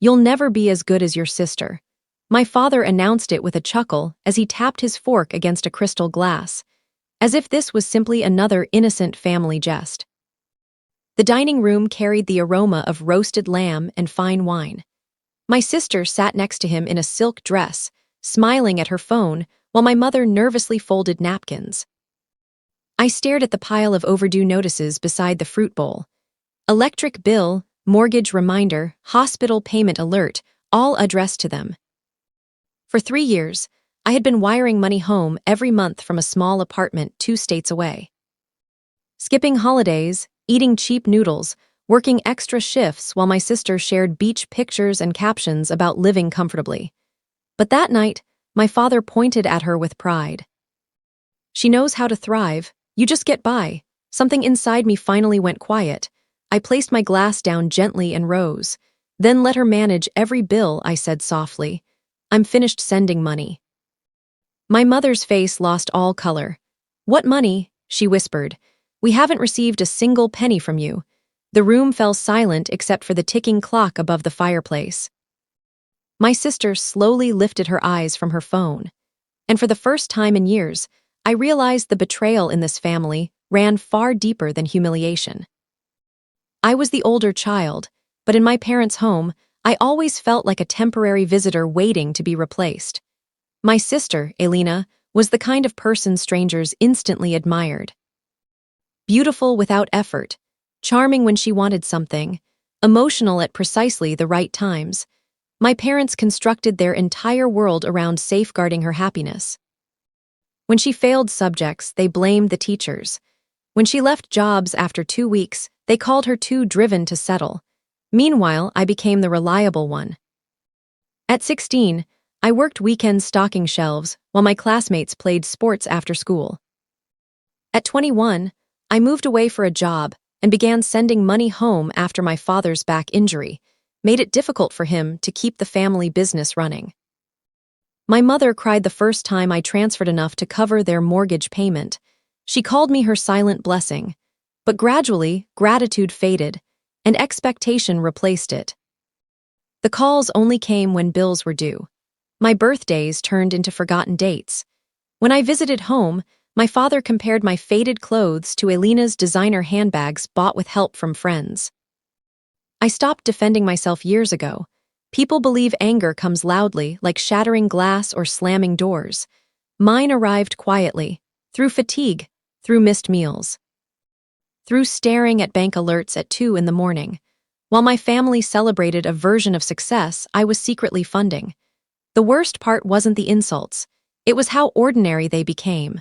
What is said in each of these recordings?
"You'll never be as good as your sister." My father announced it with a chuckle as he tapped his fork against a crystal glass, as if this was simply another innocent family jest. The dining room carried the aroma of roasted lamb and fine wine. My sister sat next to him in a silk dress, smiling at her phone, while my mother nervously folded napkins. I stared at the pile of overdue notices beside the fruit bowl. Electric bill, mortgage reminder, hospital payment alert, all addressed to them. For 3 years, I had been wiring money home every month from a small apartment 2 states away. Skipping holidays, eating cheap noodles, working extra shifts while my sister shared beach pictures and captions about living comfortably. But that night, my father pointed at her with pride. "She knows how to thrive. You just get by." Something inside me finally went quiet. I placed my glass down gently and rose. "Then let her manage every bill," I said softly. "I'm finished sending money." My mother's face lost all color. "What money?" she whispered. "We haven't received a single penny from you." The room fell silent except for the ticking clock above the fireplace. My sister slowly lifted her eyes from her phone. And for the first time in years, I realized the betrayal in this family ran far deeper than humiliation. I was the older child, but in my parents' home, I always felt like a temporary visitor waiting to be replaced. My sister, Elena, was the kind of person strangers instantly admired. Beautiful without effort, charming when she wanted something, emotional at precisely the right times. My parents constructed their entire world around safeguarding her happiness. When she failed subjects, they blamed the teachers. When she left jobs after 2 weeks, they called her too driven to settle. Meanwhile, I became the reliable one. At 16, I worked weekends stocking shelves while my classmates played sports after school. At 21, I moved away for a job and began sending money home after my father's back injury made it difficult for him to keep the family business running. My mother cried the first time I transferred enough to cover their mortgage payment. She called me her silent blessing. But gradually, gratitude faded, and expectation replaced it. The calls only came when bills were due. My birthdays turned into forgotten dates. When I visited home, my father compared my faded clothes to Elena's designer handbags bought with help from friends. I stopped defending myself years ago. People believe anger comes loudly, like shattering glass or slamming doors. Mine arrived quietly, through fatigue, through missed meals, through staring at bank alerts at 2 in the morning. While my family celebrated a version of success I was secretly funding. The worst part wasn't the insults. It was how ordinary they became.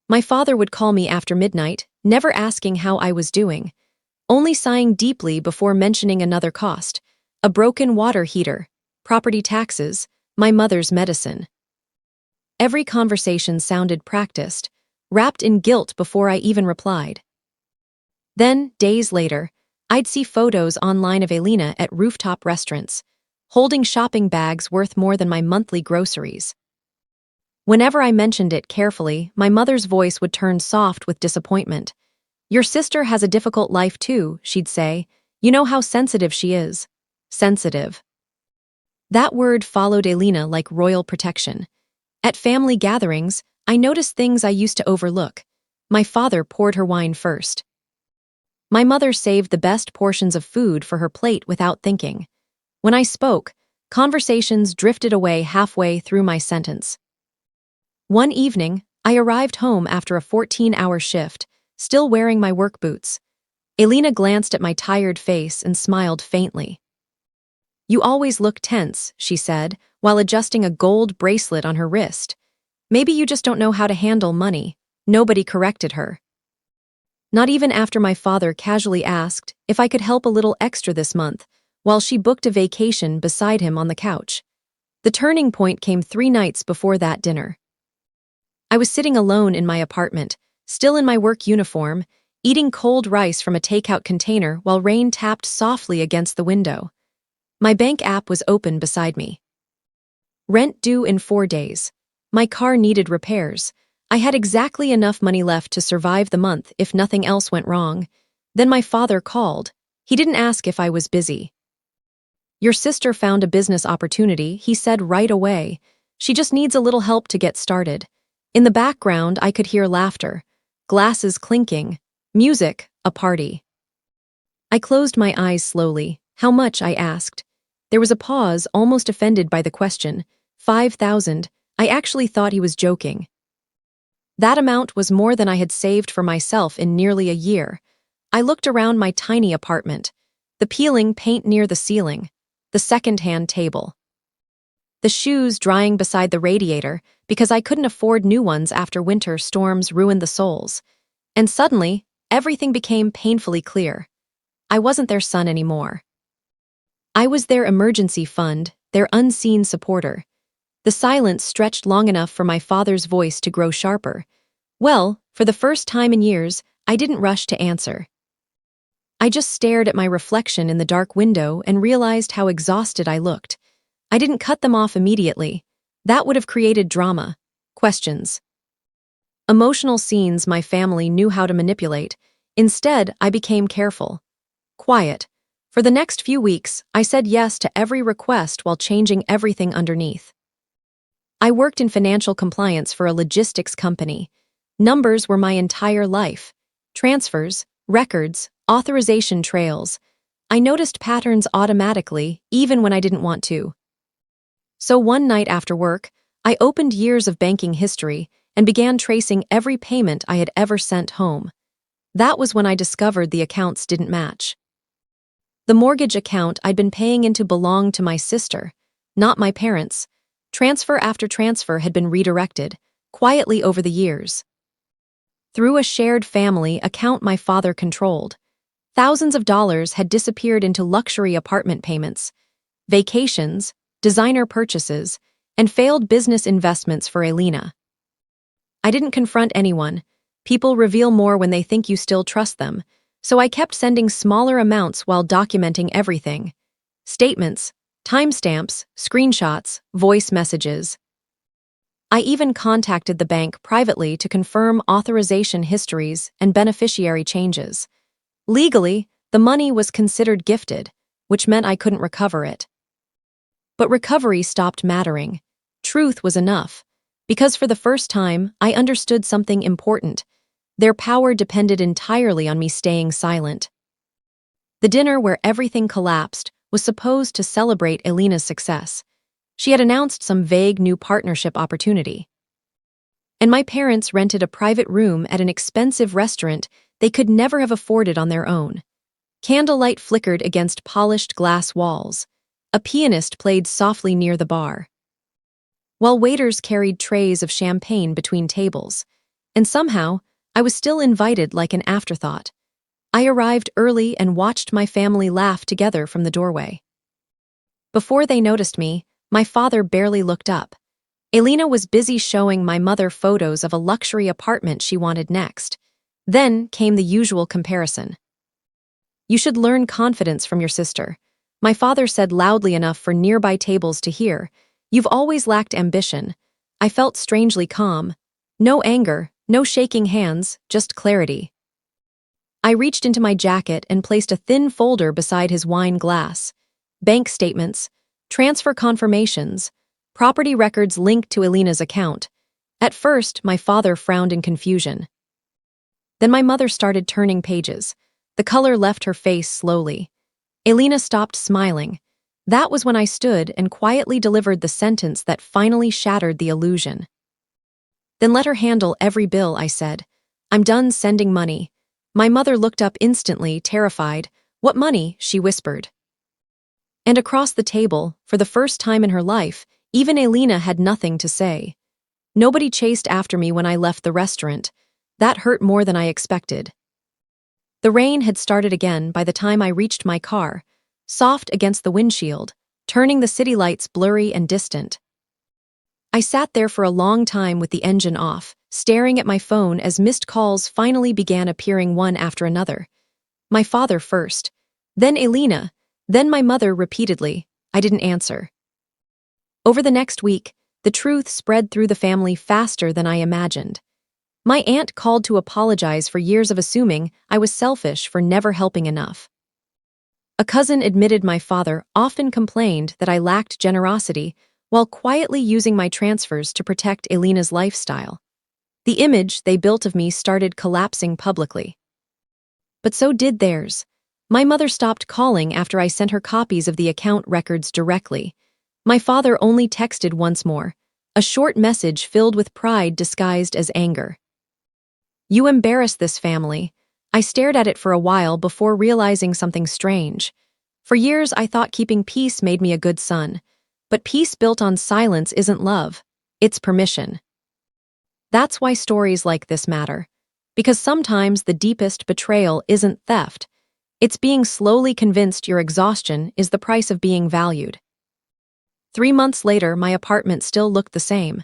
My father would call me after midnight, never asking how I was doing, only sighing deeply before mentioning another cost. A broken water heater, property taxes, my mother's medicine. Every conversation sounded practiced, wrapped in guilt before I even replied. Then, days later, I'd see photos online of Elena at rooftop restaurants, holding shopping bags worth more than my monthly groceries. Whenever I mentioned it carefully, my mother's voice would turn soft with disappointment. "Your sister has a difficult life too," she'd say. "You know how sensitive she is." Sensitive. That word followed Elena like royal protection. At family gatherings, I noticed things I used to overlook. My father poured her wine first. My mother saved the best portions of food for her plate without thinking. When I spoke, conversations drifted away halfway through my sentence. One evening, I arrived home after a 14-hour shift, still wearing my work boots. Elena glanced at my tired face and smiled faintly. "You always look tense," she said, while adjusting a gold bracelet on her wrist. "Maybe you just don't know how to handle money." Nobody corrected her. Not even after my father casually asked if I could help a little extra this month, while she booked a vacation beside him on the couch. The turning point came 3 nights before that dinner. I was sitting alone in my apartment, still in my work uniform, eating cold rice from a takeout container while rain tapped softly against the window. My bank app was open beside me. Rent due in 4 days. My car needed repairs. I had exactly enough money left to survive the month if nothing else went wrong. Then my father called. He didn't ask if I was busy. Your sister found a business opportunity, he said right away. She just needs a little help to get started. In the background, I could hear laughter, glasses clinking, music, a party. I closed my eyes slowly. How much, I asked. There was a pause, almost offended by the question. 5,000. I actually thought he was joking. That amount was more than I had saved for myself in nearly a year. I looked around my tiny apartment. The peeling paint near the ceiling. The second-hand table. The shoes drying beside the radiator because I couldn't afford new ones after winter storms ruined the soles. And suddenly, everything became painfully clear. I wasn't their son anymore. I was their emergency fund, their unseen supporter. The silence stretched long enough for my father's voice to grow sharper. Well, for the first time in years, I didn't rush to answer. I just stared at my reflection in the dark window and realized how exhausted I looked. I didn't cut them off immediately. That would have created drama, questions, emotional scenes my family knew how to manipulate. Instead, I became careful, quiet. For the next few weeks, I said yes to every request while changing everything underneath. I worked in financial compliance for a logistics company. Numbers were my entire life. Transfers, records, authorization trails. I noticed patterns automatically, even when I didn't want to. So one night after work, I opened years of banking history and began tracing every payment I had ever sent home. That was when I discovered the accounts didn't match. The mortgage account I'd been paying into belonged to my sister, not my parents. Transfer after transfer had been redirected, quietly over the years. Through a shared family account my father controlled, thousands of dollars had disappeared into luxury apartment payments, vacations, designer purchases, and failed business investments for Elena. I didn't confront anyone. People reveal more when they think you still trust them, so I kept sending smaller amounts while documenting everything. Statements, timestamps, screenshots, voice messages. I even contacted the bank privately to confirm authorization histories and beneficiary changes. Legally, the money was considered gifted, which meant I couldn't recover it. But recovery stopped mattering. Truth was enough, because for the first time, I understood something important. Their power depended entirely on me staying silent. The dinner where everything collapsed was supposed to celebrate Elena's success. She had announced some vague new partnership opportunity. And my parents rented a private room at an expensive restaurant they could never have afforded on their own. Candlelight flickered against polished glass walls. A pianist played softly near the bar, while waiters carried trays of champagne between tables. And somehow, I was still invited like an afterthought. I arrived early and watched my family laugh together from the doorway. Before they noticed me, my father barely looked up. Elena was busy showing my mother photos of a luxury apartment she wanted next. Then came the usual comparison. You should learn confidence from your sister, my father said loudly enough for nearby tables to hear. You've always lacked ambition. I felt strangely calm. No anger, no shaking hands, just clarity. I reached into my jacket and placed a thin folder beside his wine glass. Bank statements, transfer confirmations, property records linked to Elena's account. At first, my father frowned in confusion. Then my mother started turning pages. The color left her face slowly. Elena stopped smiling. That was when I stood and quietly delivered the sentence that finally shattered the illusion. Then let her handle every bill, I said. I'm done sending money. My mother looked up instantly, terrified. What money? She whispered. And across the table, for the first time in her life, even Elena had nothing to say. Nobody chased after me when I left the restaurant. That hurt more than I expected. The rain had started again by the time I reached my car, soft against the windshield, turning the city lights blurry and distant. I sat there for a long time with the engine off, staring at my phone as missed calls finally began appearing one after another. My father first, then Elena, then my mother repeatedly. I didn't answer. Over the next week, the truth spread through the family faster than I imagined. My aunt called to apologize for years of assuming I was selfish for never helping enough. A cousin admitted my father often complained that I lacked generosity while quietly using my transfers to protect Elena's lifestyle. The image they built of me started collapsing publicly. But so did theirs. My mother stopped calling after I sent her copies of the account records directly. My father only texted once more, a short message filled with pride disguised as anger. "You embarrass this family." I stared at it for a while before realizing something strange. For years, I thought keeping peace made me a good son. But peace built on silence isn't love, it's permission. That's why stories like this matter. Because sometimes the deepest betrayal isn't theft. It's being slowly convinced your exhaustion is the price of being valued. 3 months later, my apartment still looked the same.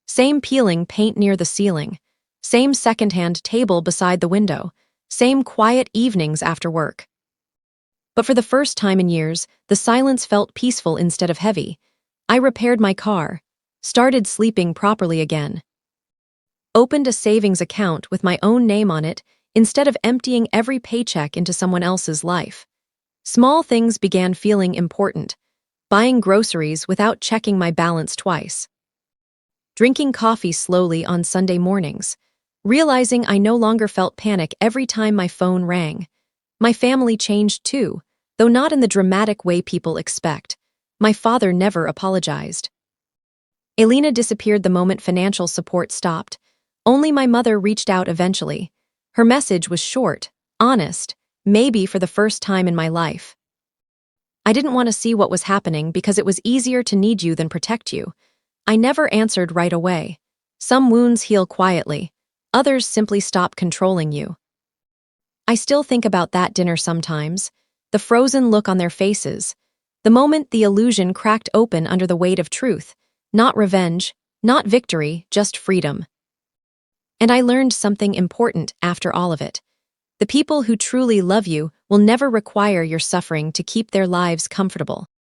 Same peeling paint near the ceiling. Same secondhand table beside the window. Same quiet evenings after work. But for the first time in years, the silence felt peaceful instead of heavy. I repaired my car, started sleeping properly again. Opened a savings account with my own name on it instead of emptying every paycheck into someone else's life. Small things began feeling important. Buying groceries without checking my balance twice. Drinking coffee slowly on Sunday mornings. Realizing I no longer felt panic every time my phone rang. My family changed too, though not in the dramatic way people expect. My father never apologized. Elena disappeared the moment financial support stopped. Only my mother reached out eventually. Her message was short, honest, maybe for the first time in my life. "I didn't want to see what was happening because it was easier to need you than protect you." I never answered right away. Some wounds heal quietly. Others simply stop controlling you. I still think about that dinner sometimes. The frozen look on their faces. The moment the illusion cracked open under the weight of truth. Not revenge, not victory, just freedom. And I learned something important after all of it. The people who truly love you will never require your suffering to keep their lives comfortable.